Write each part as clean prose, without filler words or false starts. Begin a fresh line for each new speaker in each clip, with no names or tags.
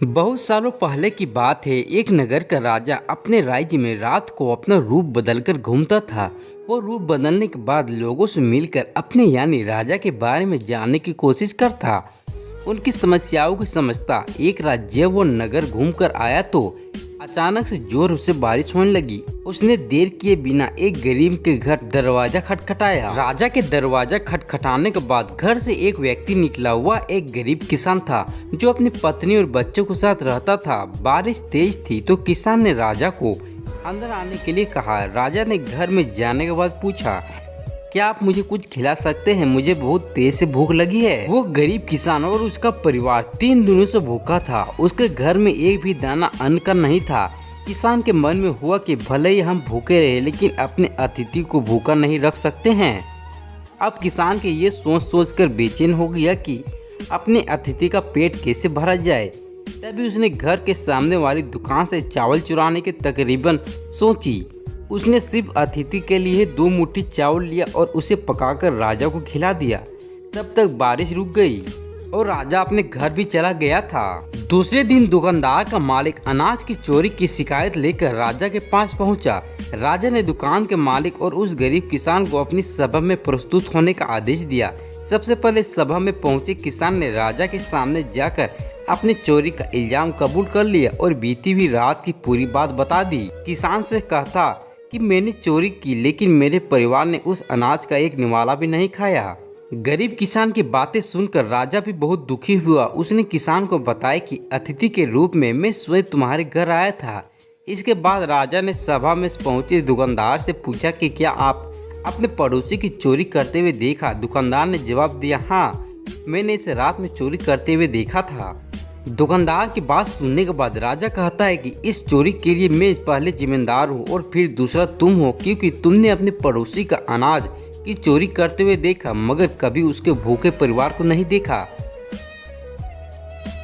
बहुत सालों पहले की बात है। एक नगर का राजा अपने राज्य में रात को अपना रूप बदलकर घूमता था। वो रूप बदलने के बाद लोगों से मिलकर अपने यानी राजा के बारे में जानने की कोशिश करता, उनकी समस्याओं को समझता। एक रात जब वो नगर घूमकर आया तो अचानक से जोर से बारिश होने लगी। उसने देर किए बिना एक गरीब के घर दरवाजा खटखटाया। राजा के दरवाजा खटखटाने के बाद घर से एक व्यक्ति निकला। वह एक गरीब किसान था जो अपनी पत्नी और बच्चों के साथ रहता था। बारिश तेज थी तो किसान ने राजा को अंदर आने के लिए कहा। राजा ने घर में जाने के बाद पूछा, क्या आप मुझे कुछ खिला सकते हैं? मुझे बहुत तेज से भूख लगी है। वो गरीब किसान और उसका परिवार 3 दिनों से भूखा था। उसके घर में एक भी दाना अन्न का नहीं था। किसान के मन में हुआ कि भले ही हम भूखे रहे लेकिन अपने अतिथि को भूखा नहीं रख सकते हैं। अब किसान के ये सोच कर बेचैन हो गया कि अपने अतिथि का पेट कैसे भरा जाए। तभी उसने घर के सामने वाली दुकान से चावल चुराने की तकरीबन सोची। उसने सिर्फ अतिथि के लिए 2 मुट्ठी चावल लिया और उसे पकाकर राजा को खिला दिया। तब तक बारिश रुक गई और राजा अपने घर भी चला गया था। दूसरे दिन दुकानदार का मालिक अनाज की चोरी की शिकायत लेकर राजा के पास पहुंचा। राजा ने दुकान के मालिक और उस गरीब किसान को अपनी सभा में प्रस्तुत होने का आदेश दिया। सबसे पहले सभा में पहुंचे किसान ने राजा के सामने जाकर अपनी चोरी का इल्जाम कबूल कर लिया और बीती हुई रात की पूरी बात बता दी। किसान से कहता कि मैंने चोरी की लेकिन मेरे परिवार ने उस अनाज का एक निवाला भी नहीं खाया। गरीब किसान की बातें सुनकर राजा भी बहुत दुखी हुआ। उसने किसान को बताया कि अतिथि के रूप में मैं स्वयं तुम्हारे घर आया था। इसके बाद राजा ने सभा में पहुंचे दुकानदार से पूछा कि क्या आप अपने पड़ोसी की चोरी करते हुए देखा? दुकानदार ने जवाब दिया, हाँ, मैंने इसे रात में चोरी करते हुए देखा था। दुकानदार की बात सुनने के बाद राजा कहता है कि इस चोरी के लिए मैं पहले जिम्मेदार हूँ और फिर दूसरा तुम हो, क्योंकि तुमने अपने पड़ोसी का अनाज की चोरी करते हुए देखा मगर कभी उसके भूखे परिवार को नहीं देखा।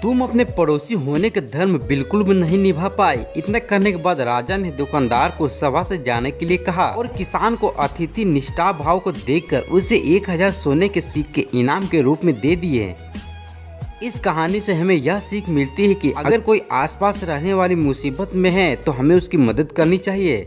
तुम अपने पड़ोसी होने का धर्म बिल्कुल भी नहीं निभा पाए। इतना करने के बाद राजा ने दुकानदार को सभा से जाने के लिए कहा और किसान को अतिथि निष्ठा भाव को देखकर उसे 1000 सोने के सिक्के इनाम के रूप में दे दिए। इस कहानी से हमें यह सीख मिलती है कि अगर कोई आसपास रहने वाली मुसीबत में है तो हमें उसकी मदद करनी चाहिए।